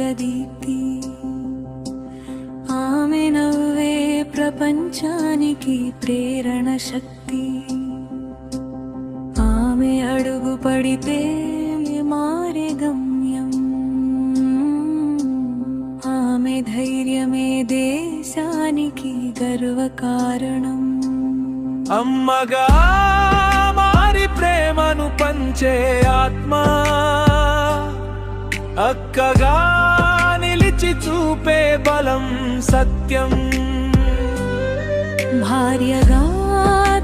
జగదీప్తి. ఆమె నవ్వే ప్రపంచానికి ప్రేరణ శక్తి. ఆమె అడుగు పడితే మారే గమ్యం. ఆమె ధైర్యమే దేశానికి గర్వకారణం. అమ్మగా మారి ప్రేమను పంచే ఆత్మ, అక్కగా నిలిచి చూపే బలం సత్యం. భార్యగా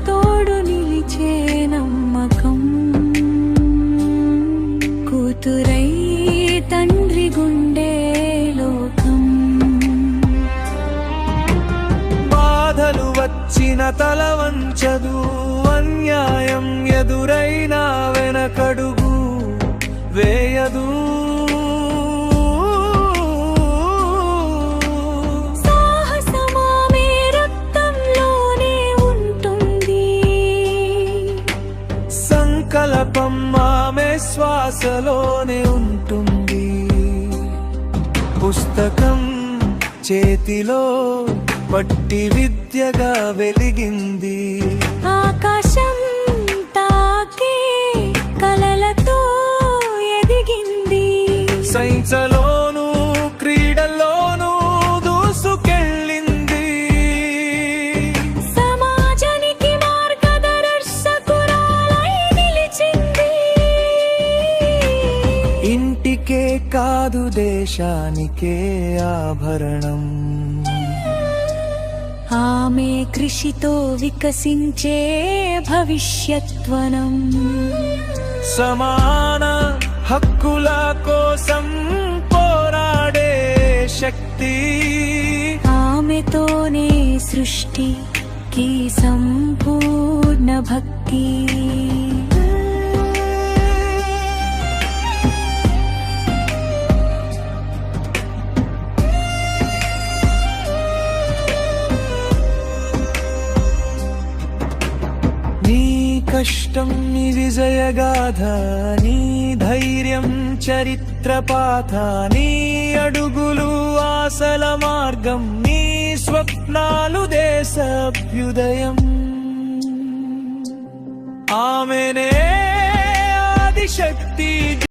తోడు నిలిచే నమ్మకం. కూతురై తండ్రి గుండె లోకం. బాధలు వచ్చిన తల వంచదు, అన్యాయం ఎదురైనా వెనకడుగు వేయదు. సాహసమామె రక్తంలోనే ఉంటుంది. సంకల్పం ఆమె శ్వాసలోనే ఉంటుంది. పుస్తకం చేతిలో పట్టి విద్యగా వెలిగింది. ఆకాశం తాకే కలలతో ఎదిగింది. సైన్స్లోనూ క్రీడల్లోనూ దూసుకెళ్ళింది. సమాజానికి మార్గదర్శకురాలై నిలిచింది. ఇంటికే కాదు దేశానికే ఆభరణం. ఆమె కృషితో వికసించే భవిష్యత్వనం. సమాన హక్కుల కోసం పోరాడే శక్తి. ఆమెతోనే సృష్టికి సంపూర్ణ భక్తి. నీ కష్టం నీ విజయగాథ, నీ ధైర్యం చరిత్ర పాత. నీ అడుగులు ఆశల మార్గం, నీ స్వప్నాలు దేశాభ్యుదయం. ఆమెనే ఆదిశక్తి.